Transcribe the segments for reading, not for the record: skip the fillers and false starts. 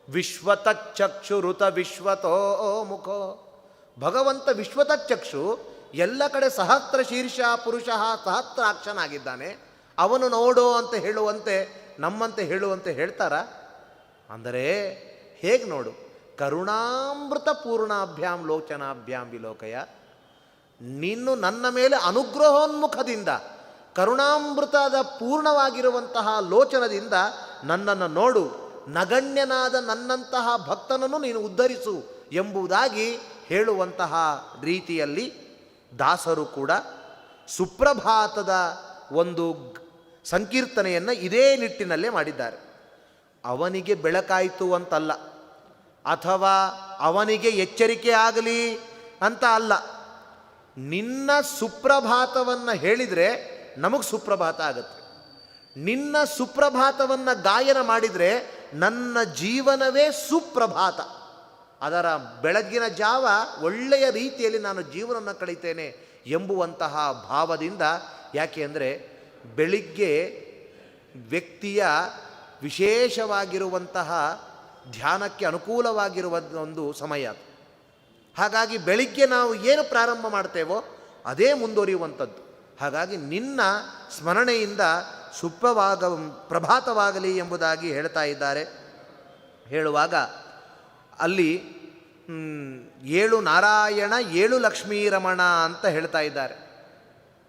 ವಿಶ್ವತಚ್ಚಕ್ಷುರುತ ವಿಶ್ವತೋ ಮುಖೋ. ಭಗವಂತ ವಿಶ್ವತಚ್ಚಕ್ಷು, ಎಲ್ಲ ಕಡೆ ಸಹಸ್ರ ಶೀರ್ಷ ಪುರುಷ ಸಹಸ್ರಾಕ್ಷನಾಗಿದ್ದಾನೆ. ಅವನು ನೋಡೋ ಅಂತ ಹೇಳುವಂತೆ, ನಮ್ಮಂತೆ ಹೇಳುವಂತೆ ಹೇಳ್ತಾರ? ಅಂದರೆ ಹೇಗೆ ನೋಡು, ಕರುಣಾಮೃತ ಪೂರ್ಣಾಭ್ಯಾಂ ಲೋಚನಾಭ್ಯಾಂ ವಿಲೋಕಯ. ನೀನು ನನ್ನ ಮೇಲೆ ಅನುಗ್ರಹೋನ್ಮುಖದಿಂದ, ಕರುಣಾಮೃತದ ಪೂರ್ಣವಾಗಿರುವಂತಹ ಲೋಚನದಿಂದ ನನ್ನನ್ನು ನೋಡು, ನಗಣ್ಯನಾದ ನನ್ನಂತಹ ಭಕ್ತನನ್ನು ನೀನು ಉದ್ಧರಿಸು ಎಂಬುದಾಗಿ ಹೇಳುವಂತಹ ರೀತಿಯಲ್ಲಿ ದಾಸರು ಕೂಡ ಸುಪ್ರಭಾತದ ಒಂದು ಸಂಕೀರ್ತನೆಯನ್ನು ಇದೇ ನಿಟ್ಟಿನಲ್ಲೇ ಮಾಡಿದ್ದಾರೆ. ಅವನಿಗೆ ಬೆಳಕಾಯಿತು ಅಂತಲ್ಲ, ಅಥವಾ ಅವನಿಗೆ ಎಚ್ಚರಿಕೆ ಆಗಲಿ ಅಂತ ಅಲ್ಲ. ನಿನ್ನ ಸುಪ್ರಭಾತವನ್ನು ಹೇಳಿದರೆ ನಮಗೆ ಸುಪ್ರಭಾತ ಆಗುತ್ತೆ. ನಿನ್ನ ಸುಪ್ರಭಾತವನ್ನು ಗಾಯನ ಮಾಡಿದರೆ ನನ್ನ ಜೀವನವೇ ಸುಪ್ರಭಾತ. ಅದರ ಬೆಳಗ್ಗಿನ ಜಾವ ಒಳ್ಳೆಯ ರೀತಿಯಲ್ಲಿ ನಾನು ಜೀವನವನ್ನು ಕಳೀತೇನೆ ಎಂಬುವಂತಹ ಭಾವದಿಂದ. ಯಾಕೆ ಅಂದರೆ ಬೆಳಿಗ್ಗೆ ವ್ಯಕ್ತಿಯ ವಿಶೇಷವಾಗಿರುವಂತಹ ಧ್ಯಾನಕ್ಕೆ ಅನುಕೂಲವಾಗಿರುವ ಒಂದು ಸಮಯ. ಹಾಗಾಗಿ ಬೆಳಿಗ್ಗೆ ನಾವು ಏನು ಪ್ರಾರಂಭ ಮಾಡ್ತೇವೋ ಅದೇ ಮುಂದುವರಿಯುವಂಥದ್ದು. ಹಾಗಾಗಿ ನಿನ್ನ ಸ್ಮರಣೆಯಿಂದ ಪ್ರಭಾತವಾಗಲಿ ಎಂಬುದಾಗಿ ಹೇಳ್ತಾ ಇದ್ದಾರೆ. ಹೇಳುವಾಗ ಅಲ್ಲಿ 7 ನಾರಾಯಣ 7 ಲಕ್ಷ್ಮೀರಮಣ ಅಂತ ಹೇಳ್ತಾ ಇದ್ದಾರೆ.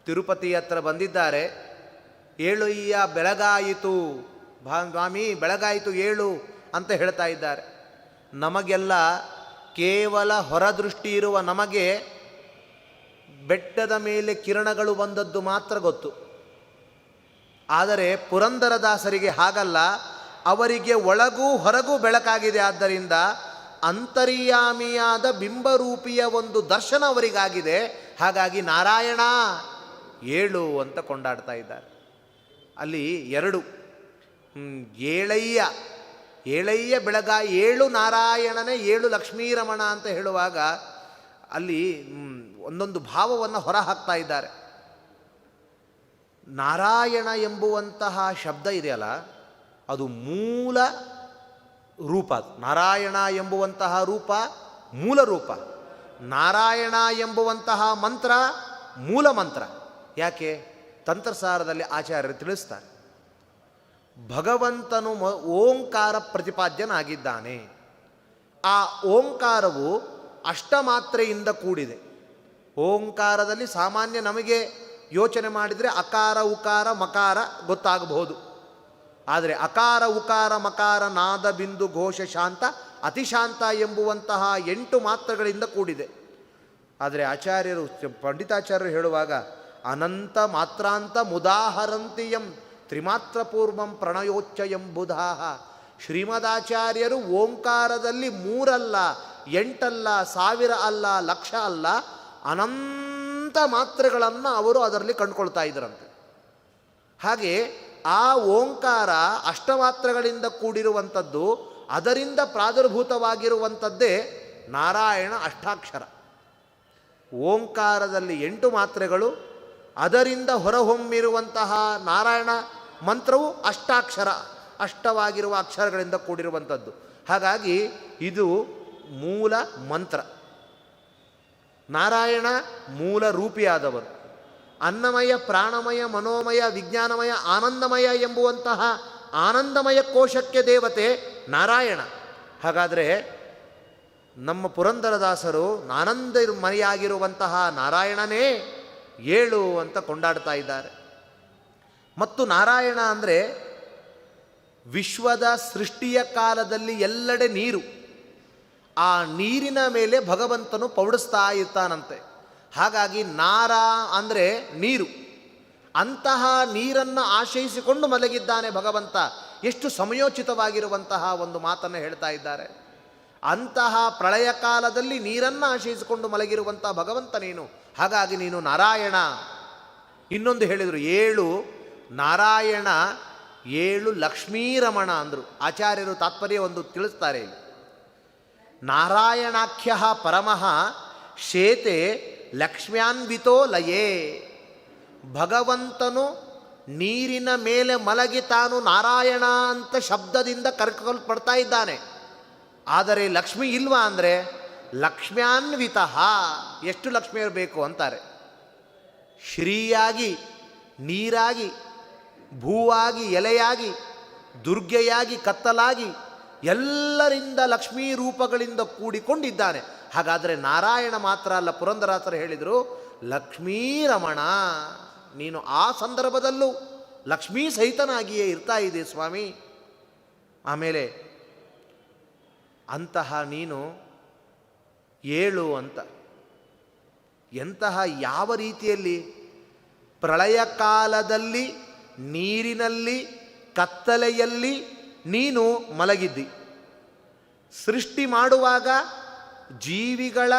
ತಿರುಪತಿ ಹತ್ರ ಬಂದಿದ್ದಾರೆ. 7 ಬೆಳಗಾಯಿತು ಸ್ವಾಮಿ, ಬೆಳಗಾಯಿತು 7 ಅಂತ ಹೇಳ್ತಾ ಇದ್ದಾರೆ. ನಮಗೆಲ್ಲ ಕೇವಲ ಹೊರದೃಷ್ಟಿ ಇರುವ ನಮಗೆ ಬೆಟ್ಟದ ಮೇಲೆ ಕಿರಣಗಳು ಬಂದದ್ದು ಮಾತ್ರ ಗೊತ್ತು. ಆದರೆ ಪುರಂದರದಾಸರಿಗೆ ಹಾಗಲ್ಲ, ಅವರಿಗೆ ಒಳಗೂ ಹೊರಗೂ ಬೆಳಕಾಗಿದೆ. ಆದ್ದರಿಂದ ಅಂತರ್ಯಾಮಿಯಾದ ಬಿಂಬರೂಪಿಯ ಒಂದು ದರ್ಶನ ಅವರಿಗಾಗಿದೆ. ಹಾಗಾಗಿ ನಾರಾಯಣ 7 ಅಂತ ಕೊಂಡಾಡ್ತಾ ಇದ್ದಾರೆ. ಅಲ್ಲಿ 2 ಏಳಯ್ಯ ಬೆಳಗ 7 ನಾರಾಯಣನೇ 7 ಲಕ್ಷ್ಮೀರಮಣ ಅಂತ ಹೇಳುವಾಗ ಅಲ್ಲಿ ಒಂದೊಂದು ಭಾವವನ್ನು ಹೊರ ಹಾಕ್ತಾ ಇದ್ದಾರೆ. ನಾರಾಯಣ ಎಂಬುವಂತಹ ಶಬ್ದ ಇದೆಯಲ್ಲ, ಅದು ಮೂಲ ರೂಪ. ನಾರಾಯಣ ಎಂಬುವಂತಹ ರೂಪ ಮೂಲ ರೂಪ. ನಾರಾಯಣ ಎಂಬುವಂತಹ ಮಂತ್ರ ಮೂಲ ಮಂತ್ರ. ಯಾಕೆ? ತಂತ್ರಸಾರದಲ್ಲಿ ಆಚಾರ್ಯರು ತಿಳಿಸ್ತಾರೆ, ಭಗವಂತನು ಓಂಕಾರ ಪ್ರತಿಪಾದ್ಯನಾಗಿದ್ದಾನೆ. ಆ ಓಂಕಾರವು ಅಷ್ಟಮಾತ್ರೆಯಿಂದ ಕೂಡಿದೆ. ಓಂಕಾರದಲ್ಲಿ ಸಾಮಾನ್ಯ ನಮಗೆ ಯೋಚನೆ ಮಾಡಿದರೆ ಅಕಾರ ಉಕಾರ ಮಕಾರ ಗೊತ್ತಾಗಬಹುದು. ಆದರೆ ಅಕಾರ ಉಕಾರ ಮಕಾರ ನಾದ ಬಿಂದು ಘೋಷ ಶಾಂತ ಅತಿಶಾಂತ ಎಂಬುವಂತಹ 8 ಮಾತ್ರೆಗಳಿಂದ ಕೂಡಿದೆ. ಆದರೆ ಆಚಾರ್ಯರು, ಪಂಡಿತಾಚಾರ್ಯರು ಹೇಳುವಾಗ ಅನಂತ ಮಾತ್ರಾಂತ ಮುದಾಹರಂತಿಯಂ ತ್ರಿಮಾತ್ರ ಪೂರ್ವಂ ಪ್ರಣಯೋಚ್ಚ ಎಂಬುದಾಹ. ಶ್ರೀಮದಾಚಾರ್ಯರು ಓಂಕಾರದಲ್ಲಿ 3 ಅಲ್ಲ, 8 ಅಲ್ಲ, 1000 ಅಲ್ಲ, ಲಕ್ಷ ಅಲ್ಲ, ಅನಂತ ಮಾತ್ರೆಗಳನ್ನು ಅವರು ಅದರಲ್ಲಿ ಕಂಡುಕೊಳ್ತಾ ಇದ್ದರಂತೆ. ಹಾಗೆ ಆ ಓಂಕಾರ ಅಷ್ಟಮಾತ್ರೆಗಳಿಂದ ಕೂಡಿರುವಂಥದ್ದು. ಅದರಿಂದ ಪ್ರಾದುರ್ಭೂತವಾಗಿರುವಂಥದ್ದೇ ನಾರಾಯಣ ಅಷ್ಟಾಕ್ಷರ. ಓಂಕಾರದಲ್ಲಿ 8 ಮಾತ್ರೆಗಳು, ಅದರಿಂದ ಹೊರಹೊಮ್ಮಿರುವಂತಹ ನಾರಾಯಣ ಮಂತ್ರವು ಅಷ್ಟಾಕ್ಷರ, ಅಷ್ಟವಾಗಿರುವ ಅಕ್ಷರಗಳಿಂದ ಕೂಡಿರುವಂಥದ್ದು. ಹಾಗಾಗಿ ಇದು ಮೂಲ ಮಂತ್ರ. ನಾರಾಯಣ ಮೂಲ ರೂಪಿಯಾದವರು. ಅನ್ನಮಯ, ಪ್ರಾಣಮಯ, ಮನೋಮಯ, ವಿಜ್ಞಾನಮಯ, ಆನಂದಮಯ ಎಂಬುವಂತಹ ಆನಂದಮಯ ಕೋಶಕ್ಕೆ ದೇವತೆ ನಾರಾಯಣ. ಹಾಗಾದರೆ ನಮ್ಮ ಪುರಂದರದಾಸರು ಆನಂದಮಯಾಗಿರುವಂತಹ ನಾರಾಯಣನೇ 7 ಅಂತ ಕೊಂಡಾಡ್ತಾ ಇದ್ದಾರೆ. ಮತ್ತು ನಾರಾಯಣ ಅಂದರೆ ವಿಶ್ವದ ಸೃಷ್ಟಿಯ ಕಾಲದಲ್ಲಿ ಎಲ್ಲೆಡೆ ನೀರು. ಆ ನೀರಿನ ಮೇಲೆ ಭಗವಂತನು ಪೌಡಿಸ್ತಾ ಇರ್ತಾನಂತೆ. ಹಾಗಾಗಿ ನಾರ ಅಂದರೆ ನೀರು. ಅಂತಹ ನೀರನ್ನು ಆಶ್ರಯಿಸಿಕೊಂಡು ಮಲಗಿದ್ದಾನೆ ಭಗವಂತ. ಎಷ್ಟು ಸಮಯೋಚಿತವಾಗಿರುವಂತಹ ಒಂದು ಮಾತನ್ನು ಹೇಳ್ತಾ ಇದ್ದಾರೆ. ಅಂತಹ ಪ್ರಳಯ ಕಾಲದಲ್ಲಿ ನೀರನ್ನು ಆಶ್ರಯಿಸಿಕೊಂಡು ಮಲಗಿರುವಂಥ ಭಗವಂತ ನೀನು. ಹಾಗಾಗಿ ನೀನು ನಾರಾಯಣ. ಇನ್ನೊಂದು ಹೇಳಿದರು, 7 ನಾರಾಯಣ 7 ಲಕ್ಷ್ಮೀರಮಣ ಅಂದರು. ಆಚಾರ್ಯರು ತಾತ್ಪರ್ಯ ಒಂದು ತಿಳಿಸ್ತಾರೆ. ನಾರಾಯಣಾಖ್ಯ ಪರಮಃ ಶೇತೆ ಲಕ್ಷ್ಮ್ಯಾನ್ವಿತೋ ಲಯೇ. ಭಗವಂತನು ನೀರಿನ ಮೇಲೆ ಮಲಗಿ ತಾನು ನಾರಾಯಣ ಅಂತ ಶಬ್ದದಿಂದ ಕರ್ಕೊಳ್ಪಡ್ತಾ ಇದ್ದಾನೆ. ಆದರೆ ಲಕ್ಷ್ಮಿ ಇಲ್ವಾ ಅಂದರೆ ಲಕ್ಷ್ಮ್ಯಾನ್ವಿತ, ಎಷ್ಟು ಲಕ್ಷ್ಮಿಯರು ಬೇಕು ಅಂತಾರೆ. ಶ್ರೀಯಾಗಿ, ನೀರಾಗಿ, ಭೂವಾಗಿ, ಎಲೆಯಾಗಿ, ದುರ್ಗೆಯಾಗಿ, ಕತ್ತಲಾಗಿ ಎಲ್ಲರಿಂದ ಲಕ್ಷ್ಮೀ ರೂಪಗಳಿಂದ ಕೂಡಿಕೊಂಡಿದ್ದಾನೆ. ಹಾಗಾದರೆ ನಾರಾಯಣ ಮಾತ್ರ ಅಲ್ಲ, ಪುರಂದರಾಸರು ಹೇಳಿದರು ಲಕ್ಷ್ಮೀ ರಮಣ, ನೀನು ಆ ಸಂದರ್ಭದಲ್ಲೂ ಲಕ್ಷ್ಮೀ ಸಹಿತನಾಗಿಯೇ ಇರ್ತಾ ಇದೆ ಸ್ವಾಮಿ. ಆಮೇಲೆ ಅಂತಹ ನೀನು ಏಳು ಅಂತ, ಎಂತಹ ಯಾವ ರೀತಿಯಲ್ಲಿ ಪ್ರಳಯ ಕಾಲದಲ್ಲಿ ನೀರಿನಲ್ಲಿ ಕತ್ತಲೆಯಲ್ಲಿ ನೀನು ಮಲಗಿದ್ದಿ. ಸೃಷ್ಟಿ ಮಾಡುವಾಗ ಜೀವಿಗಳ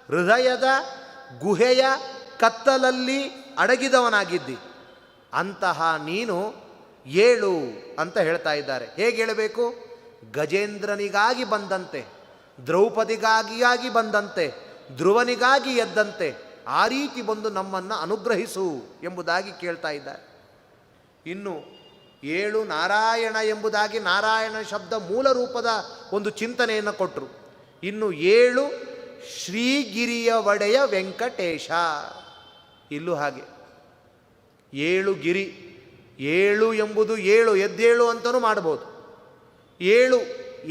ಹೃದಯದ ಗುಹೆಯ ಕತ್ತಲಲ್ಲಿ ಅಡಗಿದವನಾಗಿದ್ದಿ. ಅಂತಹ ನೀನು ಏಳು ಅಂತ ಹೇಳ್ತಾ ಇದ್ದಾರೆ. ಹೇಗೆ ಹೇಳಬೇಕು? ಗಜೇಂದ್ರನಿಗಾಗಿ ಬಂದಂತೆ, ದ್ರೌಪದಿಗಾಗಿ ಬಂದಂತೆ, ಧ್ರುವನಿಗಾಗಿ ಎದ್ದಂತೆ ಆ ರೀತಿ ಬಂದು ನಮ್ಮನ್ನು ಅನುಗ್ರಹಿಸು ಎಂಬುದಾಗಿ ಕೇಳ್ತಾ ಇದ್ದಾರೆ. ಇನ್ನು ಏಳು ನಾರಾಯಣ ಎಂಬುದಾಗಿ ನಾರಾಯಣ ಶಬ್ದ ಮೂಲ ರೂಪದ ಒಂದು ಚಿಂತನೆಯನ್ನು ಕೊಟ್ಟರು. ಇನ್ನು ಏಳು ಶ್ರೀಗಿರಿಯ ಒಡೆಯ ವೆಂಕಟೇಶ, ಇಲ್ಲೂ ಹಾಗೆ ಏಳು ಗಿರಿ, ಏಳು ಎಂಬುದು ಏಳು, ಎದ್ದೇಳು ಅಂತಲೂ ಮಾಡ್ಬೋದು. ಏಳು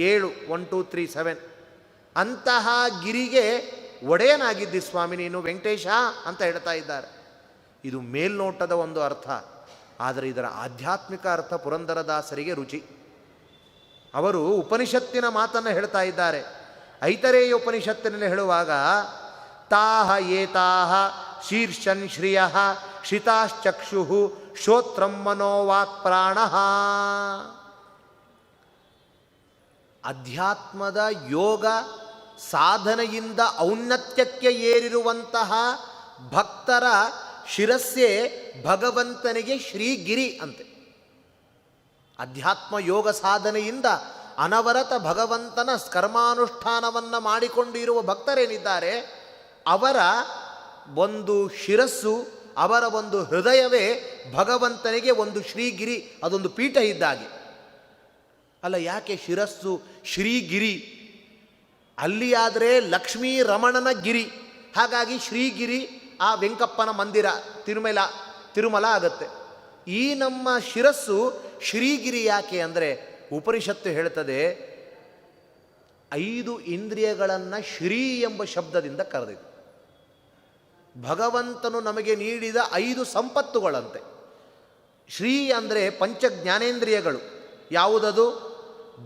ಏಳು 1 2 3 7 ಅಂತಹ ಗಿರಿಗೆ ಒಡೆಯನಾಗಿದ್ದಿ ಸ್ವಾಮಿ ನೀನು ವೆಂಕಟೇಶ ಅಂತ ಹೇಳ್ತಾ ಇದ್ದಾರೆ. ಇದು ಮೇಲ್ನೋಟದ ಒಂದು ಅರ್ಥ, ಆದರೆ ಇದರ ಆಧ್ಯಾತ್ಮಿಕ ಅರ್ಥ ಪುರಂದರದಾಸರಿಗೆ ರುಚಿ. ಅವರು ಉಪನಿಷತ್ತಿನ ಮಾತನ್ನು ಹೇಳ್ತಾ ಇದ್ದಾರೆ. ಐತರೇಯ ಉಪನಿಷತ್ತಿನಲ್ಲಿ ಹೇಳುವಾಗ ತಾಹ ಏತಾಹ ಶೀರ್ಷನ್ ಶ್ರಿಯ ಶಿತಾಶ್ಚಕ್ಷು ಶ್ರೋತ್ರಂ ಮನೋವಾಕ್ ಪ್ರಾಣ. ಅಧ್ಯಾತ್ಮದ ಯೋಗ ಸಾಧನೆಯಿಂದ ಔನ್ನತ್ಯಕ್ಕೆ ಏರಿರುವಂತಹ ಭಕ್ತರ ಶಿರಸ್ಸೇ ಭಗವಂತನಿಗೆ ಶ್ರೀಗಿರಿ ಅಂತೆ. ಅಧ್ಯಾತ್ಮ ಯೋಗ ಸಾಧನೆಯಿಂದ ಅನವರತ ಭಗವಂತನ ಕರ್ಮಾನುಷ್ಠಾನವನ್ನು ಮಾಡಿಕೊಂಡಿರುವ ಭಕ್ತರೇನಿದ್ದಾರೆ ಅವರ ಒಂದು ಶಿರಸ್ಸು, ಅವರ ಒಂದು ಹೃದಯವೇ ಭಗವಂತನಿಗೆ ಒಂದು ಶ್ರೀಗಿರಿ, ಅದೊಂದು ಪೀಠ ಇದ್ದಾಗೆ. ಅಲ್ಲ, ಯಾಕೆ ಶಿರಸ್ಸು ಶ್ರೀಗಿರಿ? ಅಲ್ಲಿಯಾದರೆ ಲಕ್ಷ್ಮೀ ರಮಣನ ಗಿರಿ, ಹಾಗಾಗಿ ಶ್ರೀಗಿರಿ ಆ ವೆಂಕಪ್ಪನ ಮಂದಿರ ತಿರುಮಲ ಆಗತ್ತೆ. ಈ ನಮ್ಮ ಶಿರಸ್ಸು ಶ್ರೀಗಿರಿ ಯಾಕೆ ಅಂದರೆ ಉಪನಿಷತ್ತು ಹೇಳ್ತದೆ 5 ಇಂದ್ರಿಯಗಳನ್ನು ಶ್ರೀ ಎಂಬ ಶಬ್ದದಿಂದ ಕರೆದಿದೆ. ಭಗವಂತನು ನಮಗೆ ನೀಡಿದ 5 ಸಂಪತ್ತುಗಳಂತೆ. ಶ್ರೀ ಅಂದರೆ ಪಂಚ ಜ್ಞಾನೇಂದ್ರಿಯಗಳು. ಯಾವುದದು?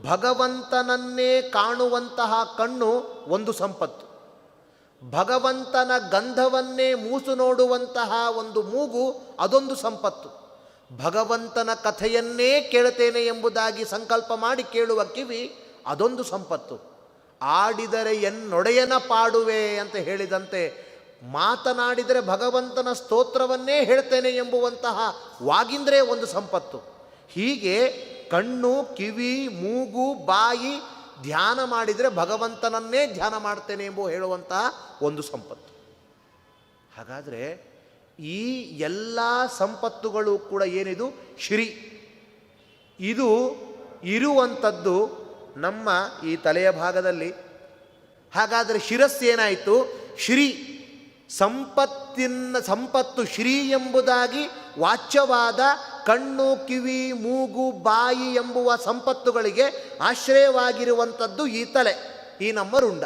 ಭಗವಂತನನ್ನೇ ಕಾಣುವಂತಹ ಕಣ್ಣು ಒಂದು ಸಂಪತ್ತು, ಭಗವಂತನ ಗಂಧವನ್ನೇ ಮೂಸು ನೋಡುವಂತಹ ಒಂದು ಮೂಗು ಅದೊಂದು ಸಂಪತ್ತು, ಭಗವಂತನ ಕಥೆಯನ್ನೇ ಕೇಳುತ್ತೇನೆ ಎಂಬುದಾಗಿ ಸಂಕಲ್ಪ ಮಾಡಿ ಕೇಳುವ ಕಿವಿ ಅದೊಂದು ಸಂಪತ್ತು. ಆಡಿದರೆ ಎನ್ನೊಡೆಯನ ಪಾಡುವೆ ಅಂತ ಹೇಳಿದಂತೆ ಮಾತನಾಡಿದರೆ ಭಗವಂತನ ಸ್ತೋತ್ರವನ್ನೇ ಹೇಳ್ತೇನೆ ಎಂಬುವಂತಹ ವಾಗಿಂದ್ರೇ ಒಂದು ಸಂಪತ್ತು. ಹೀಗೆ ಕಣ್ಣು, ಕಿವಿ, ಮೂಗು, ಬಾಯಿ ಧ್ಯಾನ ಮಾಡಿದರೆ ಭಗವಂತನನ್ನೇ ಧ್ಯಾನ ಮಾಡ್ತೇನೆ ಎಂಬ ಹೇಳುವಂತಹ ಒಂದು ಸಂಪತ್ತು. ಹಾಗಾದರೆ ಈ ಎಲ್ಲ ಸಂಪತ್ತುಗಳು ಕೂಡ ಏನಿದು ಶ್ರೀ, ಇದು ಇರುವಂಥದ್ದು ನಮ್ಮ ಈ ತಲೆಯ ಭಾಗದಲ್ಲಿ. ಹಾಗಾದರೆ ಶಿರಸ್ಸೇನಾಯಿತು? ಶ್ರೀ ಸಂಪತ್ತು ಶ್ರೀ ಎಂಬುದಾಗಿ ವಾಚ್ಯವಾದ ಕಣ್ಣು, ಕಿವಿ, ಮೂಗು, ಬಾಯಿ ಎಂಬುವ ಸಂಪತ್ತುಗಳಿಗೆ ಆಶ್ರಯವಾಗಿರುವಂಥದ್ದು ಈ ತಲೆ, ಈ ನಮ್ಮ ರುಂಡ.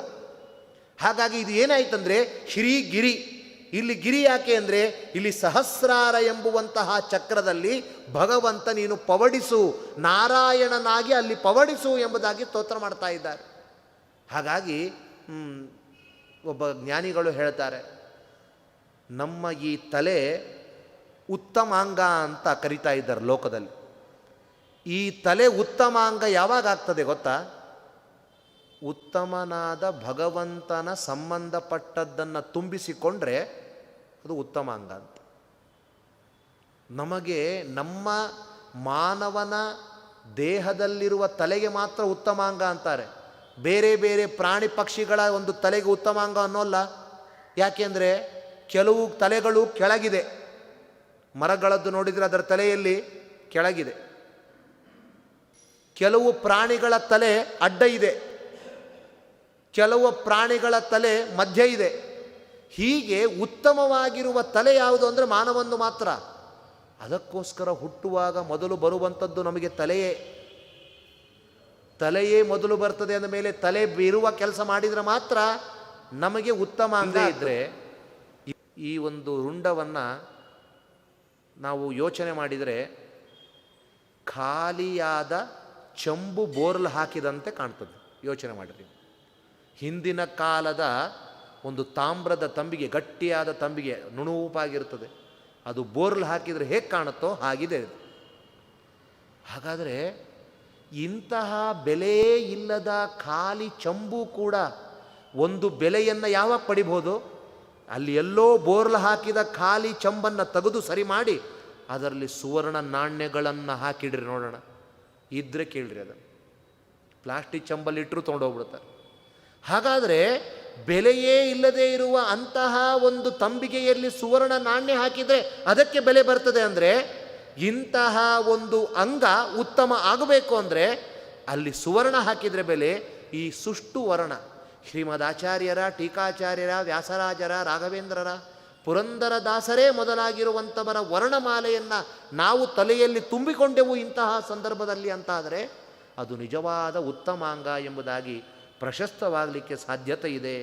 ಹಾಗಾಗಿ ಇದು ಏನಾಯ್ತಂದರೆ ಶ್ರೀಗಿರಿ. ಇಲ್ಲಿ ಗಿರಿ ಯಾಕೆ ಅಂದರೆ ಇಲ್ಲಿ ಸಹಸ್ರಾರ ಎಂಬುವಂತಹ ಚಕ್ರದಲ್ಲಿ ಭಗವಂತ ನೀನು ಪವಡಿಸು, ನಾರಾಯಣನಾಗಿ ಅಲ್ಲಿ ಪವಡಿಸು ಎಂಬುದಾಗಿ ಸ್ತೋತ್ರ ಮಾಡ್ತಾ ಇದ್ದಾರೆ. ಹಾಗಾಗಿ ಒಬ್ಬ ಜ್ಞಾನಿಗಳು ಹೇಳ್ತಾರೆ, ನಮ್ಮ ಈ ತಲೆ ಉತ್ತಮಾಂಗ ಅಂತ ಕರಿತಾ ಇದ್ದಾರೆ ಲೋಕದಲ್ಲಿ. ಈ ತಲೆ ಉತ್ತಮಾಂಗ ಯಾವಾಗ ಆಗ್ತದೆ ಗೊತ್ತಾ? ಉತ್ತಮನಾದ ಭಗವಂತನ ಸಂಬಂಧಪಟ್ಟದ್ದನ್ನು ತುಂಬಿಸಿಕೊಂಡ್ರೆ ಅದು ಉತ್ತಮಾಂಗ ಅಂತ. ನಮಗೆ ನಮ್ಮ ಮಾನವನ ದೇಹದಲ್ಲಿರುವ ತಲೆಗೆ ಮಾತ್ರ ಉತ್ತಮಾಂಗ ಅಂತಾರೆ. ಬೇರೆ ಬೇರೆ ಪ್ರಾಣಿ ಪಕ್ಷಿಗಳ ಒಂದು ತಲೆಗೆ ಉತ್ತಮಾಂಗ ಅನ್ನೋಲ್ಲ. ಯಾಕೆಂದರೆ ಕೆಲವು ತಲೆಗಳು ಕೆಳಗಿದೆ. ಮರಗಳದ್ದು ನೋಡಿದರೆ ಅದರ ತಲೆಯಲ್ಲಿ ಕೆಳಗಿದೆ. ಕೆಲವು ಪ್ರಾಣಿಗಳ ತಲೆ ಅಡ್ಡ ಇದೆ, ಕೆಲವು ಪ್ರಾಣಿಗಳ ತಲೆ ಮಧ್ಯ ಇದೆ. ಹೀಗೆ ಉತ್ತಮವಾಗಿರುವ ತಲೆ ಯಾವುದು ಅಂದರೆ ಮಾನವನು ಮಾತ್ರ. ಅದಕ್ಕೋಸ್ಕರ ಹುಟ್ಟುವಾಗ ಮೊದಲು ಬರುವಂಥದ್ದು ನಮಗೆ ತಲೆಯೇ ಮೊದಲು ಬರ್ತದೆ ಅಂದ ಮೇಲೆ ತಲೆ ಬೀರುವ ಕೆಲಸ ಮಾಡಿದರೆ ಮಾತ್ರ ನಮಗೆ ಉತ್ತಮ ಅಂಗ ಇದ್ದರೆ. ಈ ಒಂದು ರುಂಡವನ್ನು ನಾವು ಯೋಚನೆ ಮಾಡಿದರೆ ಖಾಲಿಯಾದ ಚಂಬು ಬೋರ್ಲ್ ಹಾಕಿದಂತೆ ಕಾಣ್ತದೆ. ಯೋಚನೆ ಮಾಡಿರಿ, ಹಿಂದಿನ ಕಾಲದ ಒಂದು ತಾಮ್ರದ ತಂಬಿಗೆ, ಗಟ್ಟಿಯಾದ ತಂಬಿಗೆ, ನುಣುಪಾಗಿರ್ತದೆ, ಅದು ಬೋರ್ಲ್ ಹಾಕಿದರೆ ಹೇಗೆ ಕಾಣುತ್ತೋ ಹಾಗಿದೆ. ಹಾಗಾದರೆ ಇಂತಹ ಬೆಲೆ ಇಲ್ಲದ ಖಾಲಿ ಚಂಬು ಕೂಡ ಒಂದು ಬೆಲೆಯನ್ನು ಯಾವಾಗ ಪಡಿಬೋದು? ಅಲ್ಲಿ ಎಲ್ಲೋ ಬೋರ್ಲ್ ಹಾಕಿದ ಖಾಲಿ ಚಂಬನ್ನು ತೆಗೆದು ಸರಿ ಮಾಡಿ ಅದರಲ್ಲಿ ಸುವರ್ಣ ನಾಣ್ಯಗಳನ್ನು ಹಾಕಿಡ್ರಿ ನೋಡೋಣ. ಇದ್ದರೆ ಕೇಳ್ರಿ, ಅದನ್ನು ಪ್ಲಾಸ್ಟಿಕ್ ಚಂಬಲ್ಲಿ ಇಟ್ಟರು ತೊಗೊಂಡೋಗ್ಬಿಡ್ತಾರೆ. ಹಾಗಾದರೆ ಬೆಲೆಯೇ ಇಲ್ಲದೆ ಇರುವ ಅಂತಹ ಒಂದು ತಂಬಿಗೆಯಲ್ಲಿ ಸುವರ್ಣ ನಾಣ್ಯ ಹಾಕಿದರೆ ಅದಕ್ಕೆ ಬೆಲೆ ಬರ್ತದೆ. ಅಂದರೆ ಇಂತಹ ಒಂದು ಅಂಗ ಉತ್ತಮ ಆಗಬೇಕು ಅಂದರೆ ಅಲ್ಲಿ ಸುವರ್ಣ ಹಾಕಿದರೆ ಬೆಲೆ. ಈ ಸುಷ್ಟು ವರ್ಣ ಶ್ರೀಮದ್ ಆಚಾರ್ಯರ, ಟೀಕಾಚಾರ್ಯರ, ವ್ಯಾಸರಾಜರ, ರಾಘವೇಂದ್ರರ, ಪುರಂದರದಾಸರೇ ಮೊದಲಾಗಿರುವಂಥವರ ವರ್ಣಮಾಲೆಯನ್ನು ನಾವು ತಲೆಯಲ್ಲಿ ತುಂಬಿಕೊಂಡೆವು ಇಂತಹ ಸಂದರ್ಭದಲ್ಲಿ ಅಂತಾದರೆ ಅದು ನಿಜವಾದ ಉತ್ತಮಾಂಗ ಎಂಬುದಾಗಿ ಪ್ರಶಸ್ತವಾಗಲಿಕ್ಕೆ ಸಾಧ್ಯತೆ ಇದೆ.